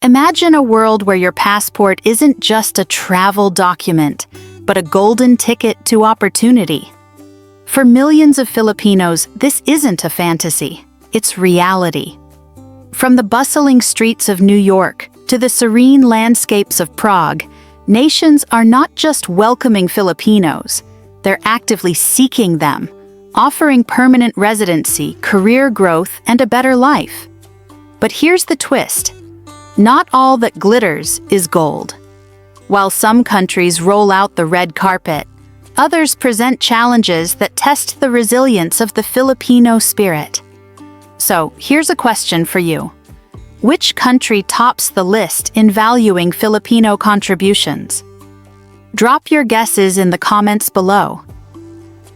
Imagine a world where your passport isn't just a travel document, but a golden ticket to opportunity. For millions of Filipinos, this isn't a fantasy, it's reality. From the bustling streets of New York to the serene landscapes of Prague, nations are not just welcoming Filipinos, they're actively seeking them, offering permanent residency, career growth, and a better life. But here's the twist. Not all that glitters is gold. While some countries roll out the red carpet, others present challenges that test the resilience of the Filipino spirit. So, here's a question for you. Which country tops the list in valuing Filipino contributions? Drop your guesses in the comments below.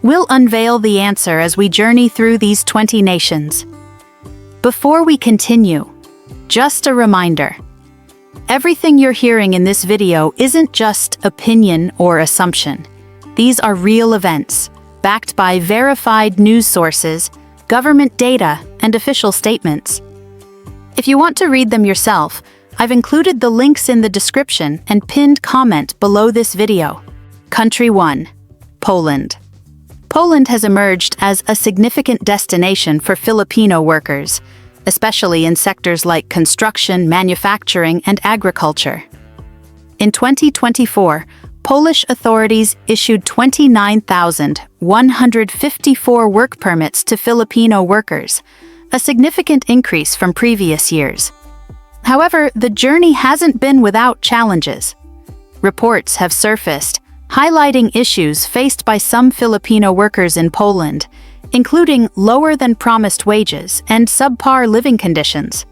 We'll unveil the answer as we journey through these 20 nations. Before we continue, just a reminder. Everything you're hearing in this video isn't just opinion or assumption. These are real events, backed by verified news sources, government data, and official statements. If you want to read them yourself, I've included the links in the description and pinned comment below this video. Country 1. Poland. Poland has emerged as a significant destination for Filipino workers, especially in sectors like construction, manufacturing, and agriculture. In 2024, Polish authorities issued 29,154 work permits to Filipino workers, a significant increase from previous years. However, the journey hasn't been without challenges. Reports have surfaced highlighting issues faced by some Filipino workers in Poland, including lower-than-promised wages and subpar living conditions.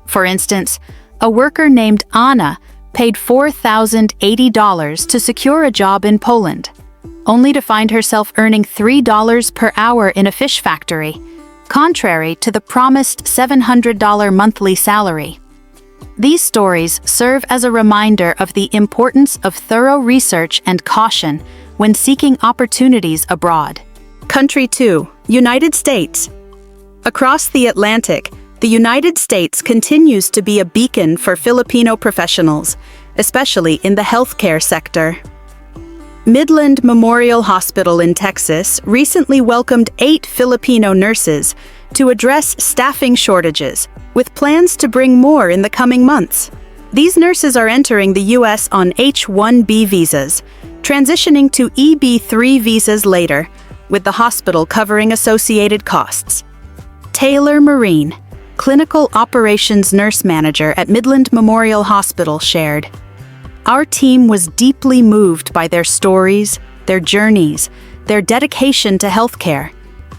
For instance, a worker named Anna paid $4,080 to secure a job in Poland, only to find herself earning $3 per hour in a fish factory, contrary to the promised $700 monthly salary. These stories serve as a reminder of the importance of thorough research and caution when seeking opportunities abroad. Country 2. United States. Across the Atlantic, the United States continues to be a beacon for Filipino professionals, especially in the healthcare sector. Midland Memorial Hospital in Texas recently welcomed 8 Filipino nurses to address staffing shortages, with plans to bring more in the coming months. These nurses are entering the U.S. on H-1B visas, transitioning to EB-3 visas later, with the hospital covering associated costs. Taylor Marine, Clinical Operations Nurse Manager at Midland Memorial Hospital, shared, "Our team was deeply moved by their stories, their journeys, their dedication to healthcare,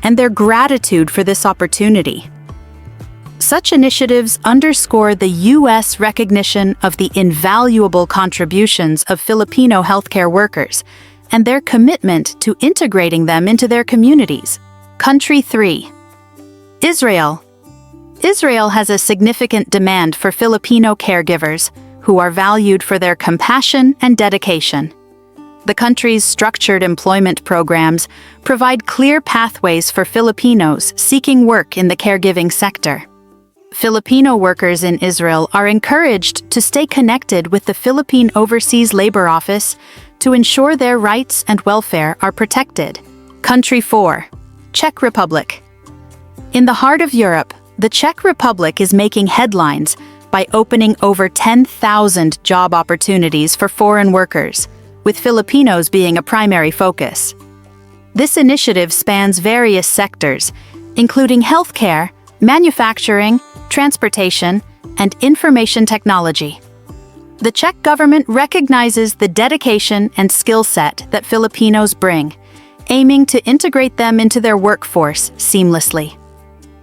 and their gratitude for this opportunity." Such initiatives underscore the U.S. recognition of the invaluable contributions of Filipino healthcare workers and their commitment to integrating them into their communities. Country 3. Israel. Israel has a significant demand for Filipino caregivers who are valued for their compassion and dedication. The country's structured employment programs provide clear pathways for Filipinos seeking work in the caregiving sector. Filipino workers in Israel are encouraged to stay connected with the Philippine Overseas Labor Office to ensure their rights and welfare are protected. Country 4. Czech Republic. In the heart of Europe, the Czech Republic is making headlines by opening over 10,000 job opportunities for foreign workers, with Filipinos being a primary focus. This initiative spans various sectors, including healthcare, manufacturing, transportation, and information technology. The Czech government recognizes the dedication and skill set that Filipinos bring, aiming to integrate them into their workforce seamlessly.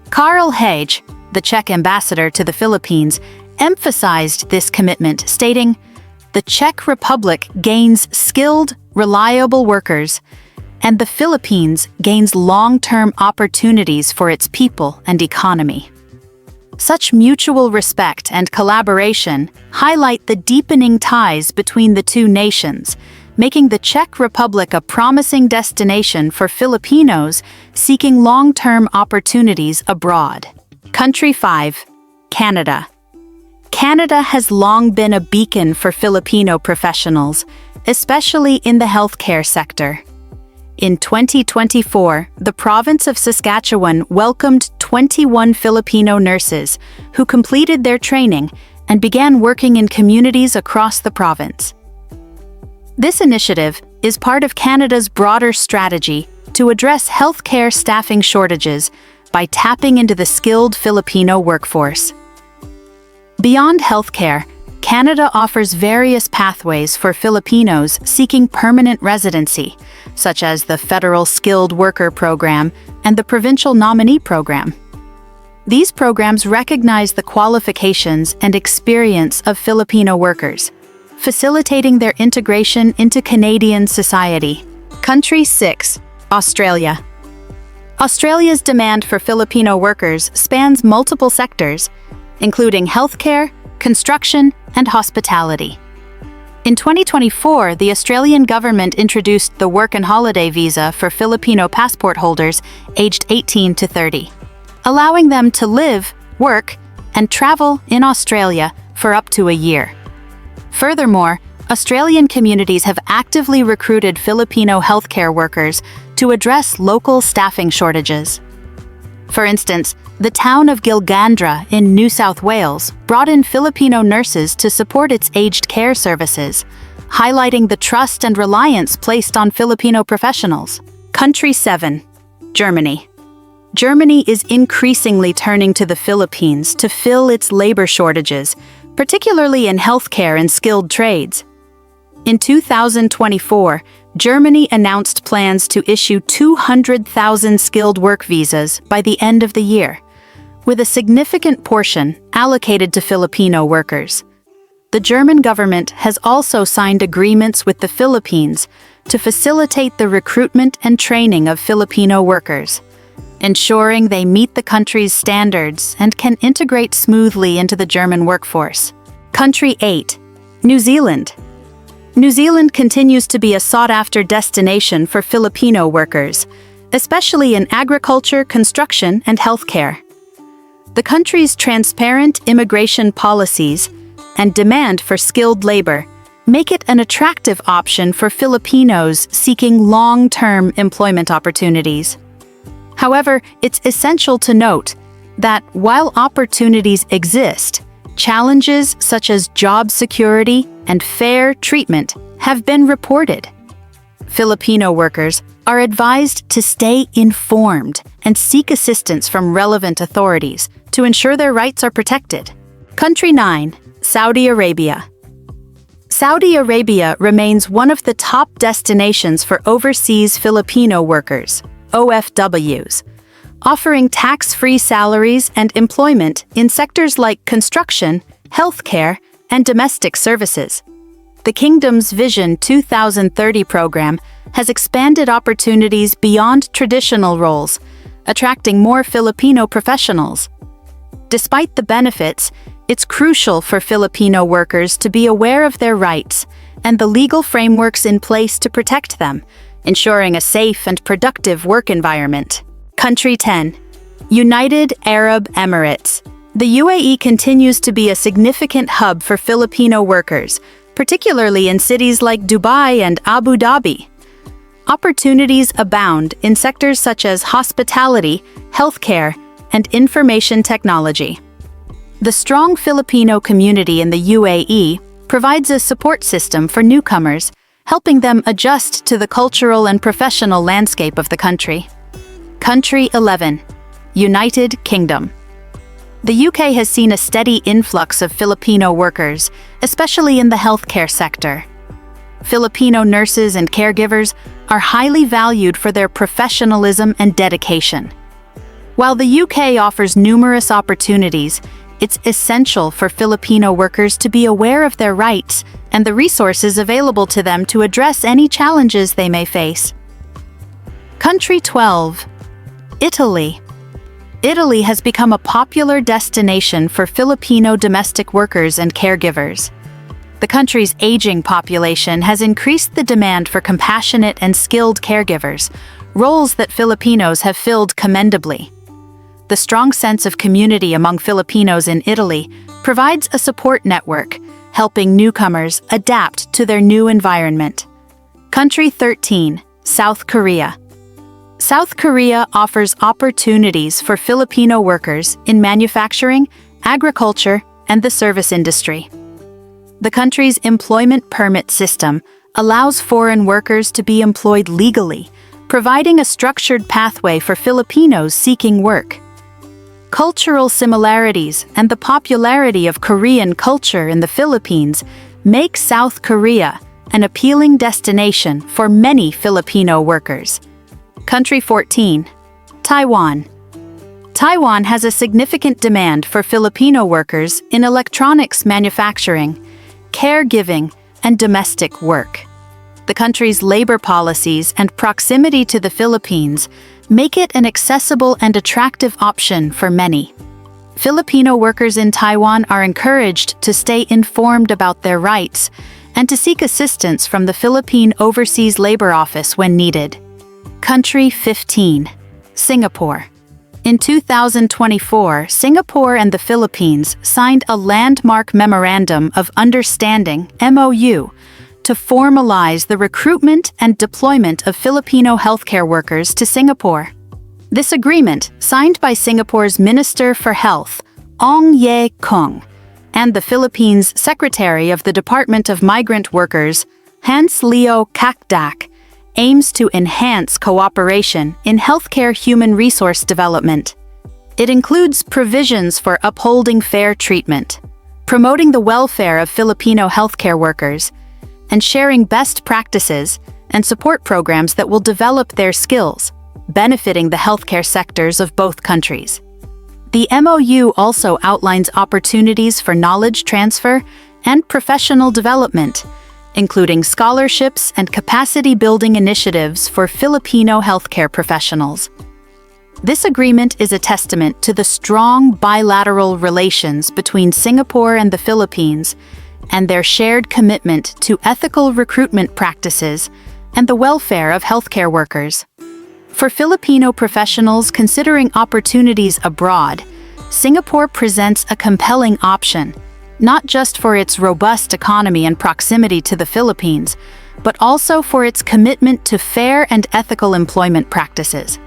Karl Hage, the Czech ambassador to the Philippines, emphasized this commitment, stating, "The Czech Republic gains skilled, reliable workers, and the Philippines gains long-term opportunities for its people and economy." Such mutual respect and collaboration highlight the deepening ties between the two nations, making the Czech Republic a promising destination for Filipinos seeking long-term opportunities abroad. Country 5. Canada. Canada has long been a beacon for Filipino professionals, especially in the healthcare sector. In 2024, the province of Saskatchewan welcomed 21 Filipino nurses who completed their training and began working in communities across the province. This initiative is part of Canada's broader strategy to address healthcare staffing shortages by tapping into the skilled Filipino workforce. Beyond healthcare, Canada offers various pathways for Filipinos seeking permanent residency, such as the Federal Skilled Worker Program and the Provincial Nominee Program. These programs recognize the qualifications and experience of Filipino workers, facilitating their integration into Canadian society. Country 6. Australia. Australia's demand for Filipino workers spans multiple sectors, including healthcare, construction, and hospitality. In 2024, the Australian government introduced the Work and Holiday Visa for Filipino passport holders aged 18 to 30, allowing them to live, work, and travel in Australia for up to a year. Furthermore, Australian communities have actively recruited Filipino healthcare workers to address local staffing shortages. For instance, the town of Gilgandra in New South Wales brought in Filipino nurses to support its aged care services, highlighting the trust and reliance placed on Filipino professionals. Country 7. Germany. Germany is increasingly turning to the Philippines to fill its labor shortages, particularly in healthcare and skilled trades. In 2024, Germany announced plans to issue 200,000 skilled work visas by the end of the year, with a significant portion allocated to Filipino workers. The German government has also signed agreements with the Philippines to facilitate the recruitment and training of Filipino workers, ensuring they meet the country's standards and can integrate smoothly into the German workforce. Country 8. New Zealand. New Zealand continues to be a sought-after destination for Filipino workers, especially in agriculture, construction, and healthcare. The country's transparent immigration policies and demand for skilled labor make it an attractive option for Filipinos seeking long-term employment opportunities. However, it's essential to note that while opportunities exist, challenges such as job security and fair treatment have been reported. Filipino workers are advised to stay informed and seek assistance from relevant authorities to ensure their rights are protected. Country 9. Saudi Arabia. Saudi Arabia remains one of the top destinations for overseas Filipino workers, OFWs, offering tax-free salaries and employment in sectors like construction, healthcare, and domestic services. The Kingdom's Vision 2030 program has expanded opportunities beyond traditional roles, attracting more Filipino professionals. Despite the benefits, it's crucial for Filipino workers to be aware of their rights and the legal frameworks in place to protect them, ensuring a safe and productive work environment. Country 10. United Arab Emirates. The UAE continues to be a significant hub for Filipino workers, particularly in cities like Dubai and Abu Dhabi. Opportunities abound in sectors such as hospitality, healthcare, and information technology. The strong Filipino community in the UAE provides a support system for newcomers, helping them adjust to the cultural and professional landscape of the country. Country 11. United Kingdom. The UK has seen a steady influx of Filipino workers, especially in the healthcare sector. Filipino nurses and caregivers are highly valued for their professionalism and dedication. While the UK offers numerous opportunities, it's essential for Filipino workers to be aware of their rights and the resources available to them to address any challenges they may face. Country 12. Italy. Italy has become a popular destination for Filipino domestic workers and caregivers. The country's aging population has increased the demand for compassionate and skilled caregivers, roles that Filipinos have filled commendably. The strong sense of community among Filipinos in Italy provides a support network, helping newcomers adapt to their new environment. Country 13, South Korea. South Korea offers opportunities for Filipino workers in manufacturing, agriculture, and the service industry. The country's employment permit system allows foreign workers to be employed legally, providing a structured pathway for Filipinos seeking work. Cultural similarities and the popularity of Korean culture in the Philippines make South Korea an appealing destination for many Filipino workers. Country 14, Taiwan. Taiwan has a significant demand for Filipino workers in electronics manufacturing, caregiving, and domestic work. The country's labor policies and proximity to the Philippines make it an accessible and attractive option for many. Filipino workers in Taiwan are encouraged to stay informed about their rights and to seek assistance from the Philippine Overseas Labor Office when needed. Country 15, Singapore. In 2024, Singapore and the Philippines signed a landmark Memorandum of Understanding (MOU) to formalize the recruitment and deployment of Filipino healthcare workers to Singapore. This agreement, signed by Singapore's Minister for Health, Ong Ye Kung, and the Philippines' Secretary of the Department of Migrant Workers, Hans Leo Kakdak, aims to enhance cooperation in healthcare human resource development. It includes provisions for upholding fair treatment, promoting the welfare of Filipino healthcare workers, and sharing best practices and support programs that will develop their skills, benefiting the healthcare sectors of both countries. The MOU also outlines opportunities for knowledge transfer and professional development, including scholarships and capacity-building initiatives for Filipino healthcare professionals. This agreement is a testament to the strong bilateral relations between Singapore and the Philippines and their shared commitment to ethical recruitment practices and the welfare of healthcare workers. For Filipino professionals considering opportunities abroad, Singapore presents a compelling option, not just for its robust economy and proximity to the Philippines, but also for its commitment to fair and ethical employment practices.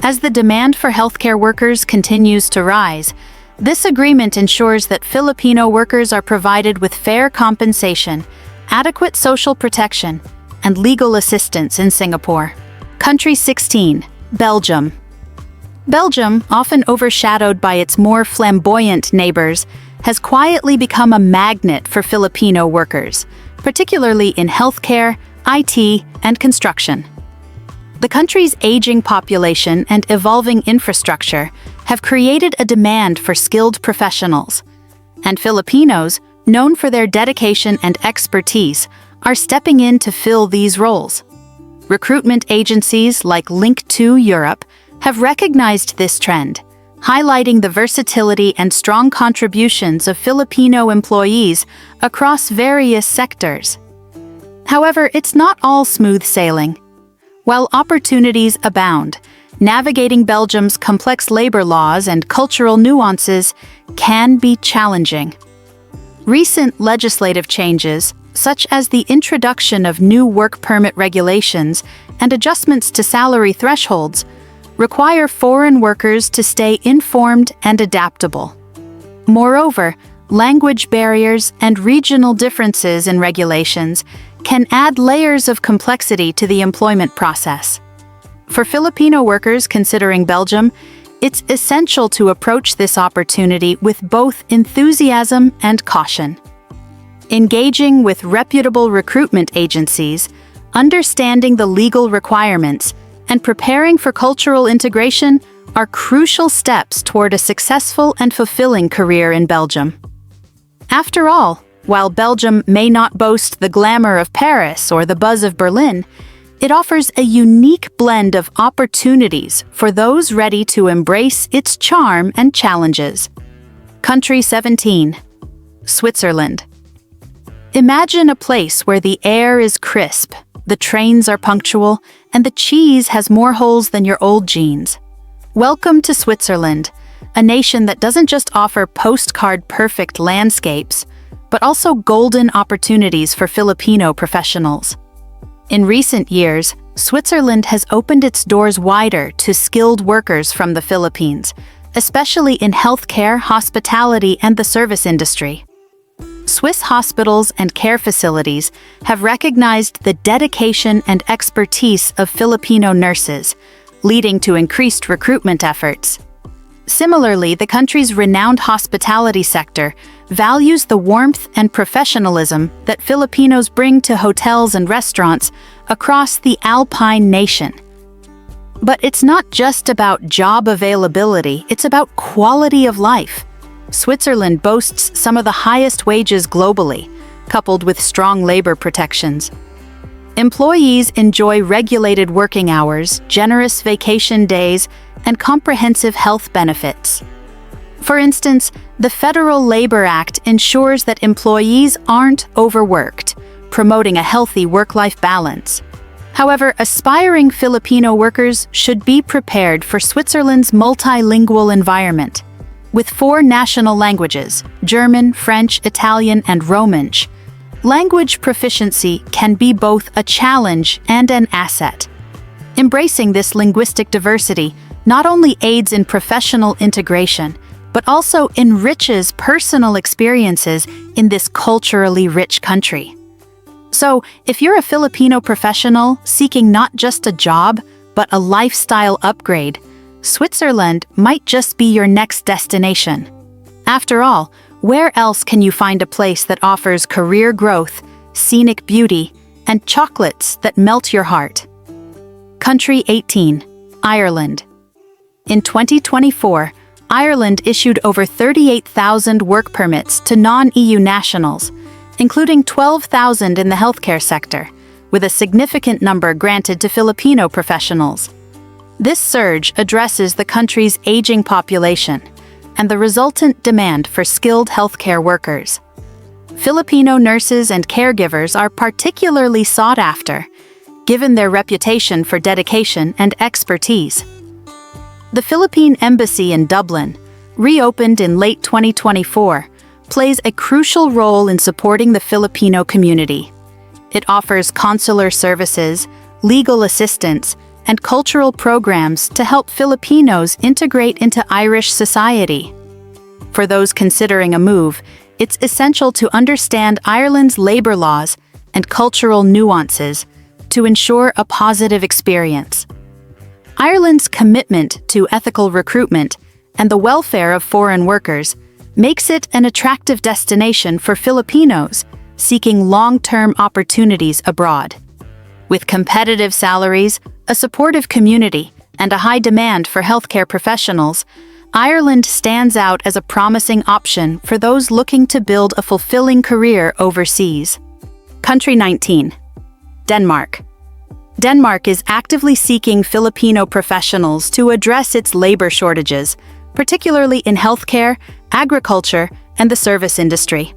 As the demand for healthcare workers continues to rise, this agreement ensures that Filipino workers are provided with fair compensation, adequate social protection, and legal assistance in Singapore. Country 16, Belgium. Belgium, often overshadowed by its more flamboyant neighbors, has quietly become a magnet for Filipino workers, particularly in healthcare, IT, and construction. The country's aging population and evolving infrastructure have created a demand for skilled professionals, and Filipinos, known for their dedication and expertise, are stepping in to fill these roles. Recruitment agencies like Link2 Europe have recognized this trend, highlighting the versatility and strong contributions of Filipino employees across various sectors. However, it's not all smooth sailing. While opportunities abound, navigating Belgium's complex labor laws and cultural nuances can be challenging. Recent legislative changes, such as the introduction of new work permit regulations and adjustments to salary thresholds, require foreign workers to stay informed and adaptable. Moreover, language barriers and regional differences in regulations can add layers of complexity to the employment process. For Filipino workers considering Belgium, it's essential to approach this opportunity with both enthusiasm and caution. Engaging with reputable recruitment agencies, understanding the legal requirements, and preparing for cultural integration are crucial steps toward a successful and fulfilling career in Belgium. After all, while Belgium may not boast the glamour of Paris or the buzz of Berlin, it offers a unique blend of opportunities for those ready to embrace its charm and challenges. Country 17, Switzerland. Imagine a place where the air is crisp, the trains are punctual, and the cheese has more holes than your old jeans. Welcome to Switzerland, a nation that doesn't just offer postcard-perfect landscapes, but also golden opportunities for Filipino professionals. In recent years, Switzerland has opened its doors wider to skilled workers from the Philippines, especially in healthcare, hospitality, and the service industry. Swiss hospitals and care facilities have recognized the dedication and expertise of Filipino nurses, leading to increased recruitment efforts. Similarly, the country's renowned hospitality sector values the warmth and professionalism that Filipinos bring to hotels and restaurants across the Alpine nation. But it's not just about job availability, it's about quality of life. Switzerland boasts some of the highest wages globally, coupled with strong labor protections. Employees enjoy regulated working hours, generous vacation days, and comprehensive health benefits. For instance, the Federal Labor Act ensures that employees aren't overworked, promoting a healthy work-life balance. However, aspiring Filipino workers should be prepared for Switzerland's multilingual environment. With 4 national languages, German, French, Italian, and Romansh, language proficiency can be both a challenge and an asset. Embracing this linguistic diversity not only aids in professional integration, but also enriches personal experiences in this culturally rich country. So, if you're a Filipino professional seeking not just a job, but a lifestyle upgrade, Switzerland might just be your next destination. After all, where else can you find a place that offers career growth, scenic beauty, and chocolates that melt your heart? Country 18, Ireland. In 2024, Ireland issued over 38,000 work permits to non-EU nationals, including 12,000 in the healthcare sector, with a significant number granted to Filipino professionals. This surge addresses the country's aging population and the resultant demand for skilled healthcare workers. Filipino nurses and caregivers are particularly sought after, given their reputation for dedication and expertise. The Philippine Embassy in Dublin, reopened in late 2024, plays a crucial role in supporting the Filipino community. It offers consular services, legal assistance, and cultural programs to help Filipinos integrate into Irish society. For those considering a move, it's essential to understand Ireland's labor laws and cultural nuances to ensure a positive experience. Ireland's commitment to ethical recruitment and the welfare of foreign workers makes it an attractive destination for Filipinos seeking long-term opportunities abroad. With competitive salaries, a supportive community, and a high demand for healthcare professionals, Ireland stands out as a promising option for those looking to build a fulfilling career overseas. Country 19, Denmark. Denmark is actively seeking Filipino professionals to address its labor shortages, particularly in healthcare, agriculture, and the service industry.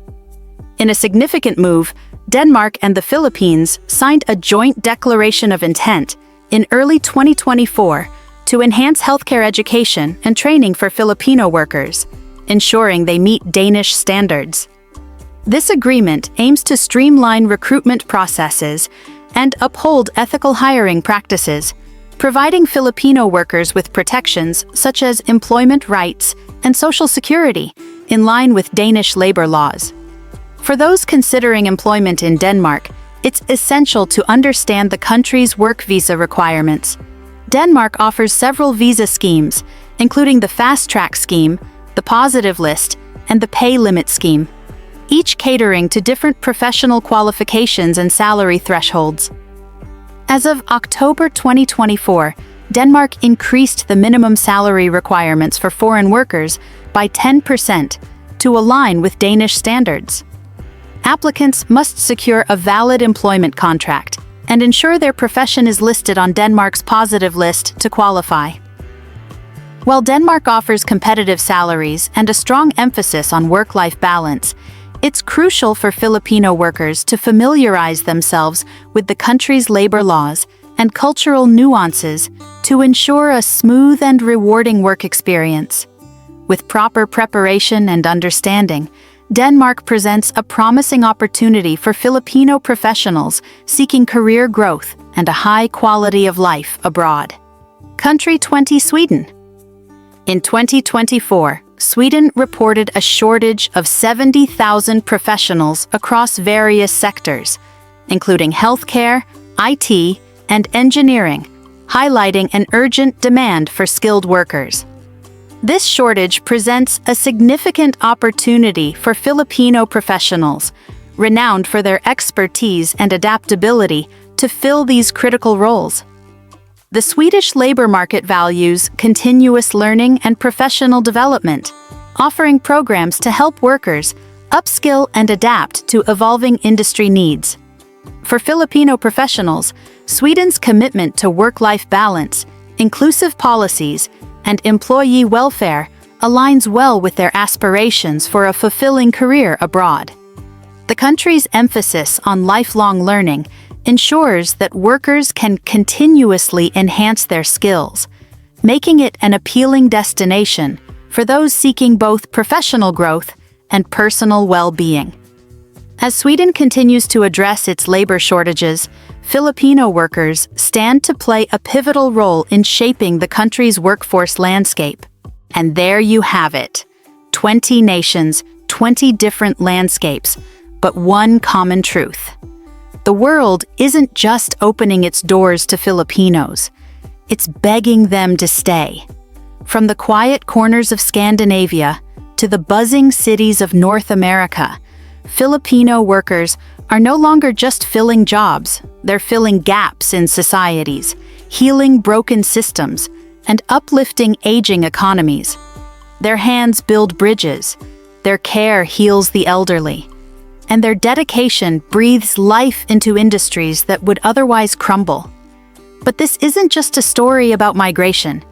In a significant move, Denmark and the Philippines signed a joint declaration of intent in early 2024 to enhance healthcare education and training for Filipino workers, ensuring they meet Danish standards. This agreement aims to streamline recruitment processes and uphold ethical hiring practices, providing Filipino workers with protections such as employment rights and social security in line with Danish labor laws. For those considering employment in Denmark, it's essential to understand the country's work visa requirements. Denmark offers several visa schemes, including the Fast Track scheme, the Positive List, and the Pay Limit scheme, each catering to different professional qualifications and salary thresholds. As of October 2024, Denmark increased the minimum salary requirements for foreign workers by 10% to align with Danish standards. Applicants must secure a valid employment contract and ensure their profession is listed on Denmark's Positive List to qualify. While Denmark offers competitive salaries and a strong emphasis on work-life balance, it's crucial for Filipino workers to familiarize themselves with the country's labor laws and cultural nuances to ensure a smooth and rewarding work experience. With proper preparation and understanding, Denmark presents a promising opportunity for Filipino professionals seeking career growth and a high quality of life abroad. Country 20 Sweden. In 2024, Sweden reported a shortage of 70,000 professionals across various sectors, including healthcare, IT, and engineering, highlighting an urgent demand for skilled workers. This shortage presents a significant opportunity for Filipino professionals, renowned for their expertise and adaptability, to fill these critical roles. The Swedish labor market values continuous learning and professional development, offering programs to help workers upskill and adapt to evolving industry needs. For Filipino professionals, Sweden's commitment to work-life balance, inclusive policies, and employee welfare aligns well with their aspirations for a fulfilling career abroad. The country's emphasis on lifelong learning ensures that workers can continuously enhance their skills, making it an appealing destination for those seeking both professional growth and personal well-being. As Sweden continues to address its labor shortages, Filipino workers stand to play a pivotal role in shaping the country's workforce landscape. And there you have it. 20 nations, 20 different landscapes, but one common truth. The world isn't just opening its doors to Filipinos, it's begging them to stay. From the quiet corners of Scandinavia to the buzzing cities of North America, Filipino workers are no longer just filling jobs, they're filling gaps in societies, healing broken systems, and uplifting aging economies. Their hands build bridges, their care heals the elderly, and their dedication breathes life into industries that would otherwise crumble. But this isn't just a story about migration.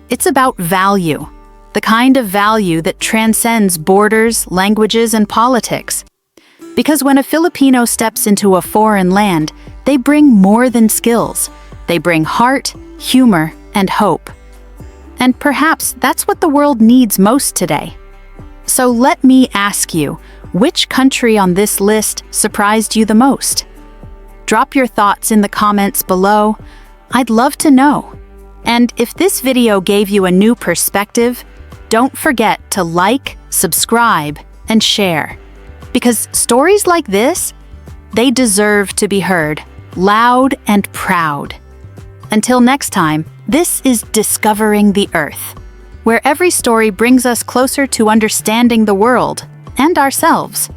It's about value, the kind of value that transcends borders, languages, and politics. Because when a Filipino steps into a foreign land, they bring more than skills. They bring heart, humor, and hope. And perhaps that's what the world needs most today. So let me ask you, which country on this list surprised you the most? Drop your thoughts in the comments below. I'd love to know. And if this video gave you a new perspective, don't forget to like, subscribe, and share. Because stories like this, they deserve to be heard, loud and proud. Until next time, this is Discovering the Earth, where every story brings us closer to understanding the world and ourselves.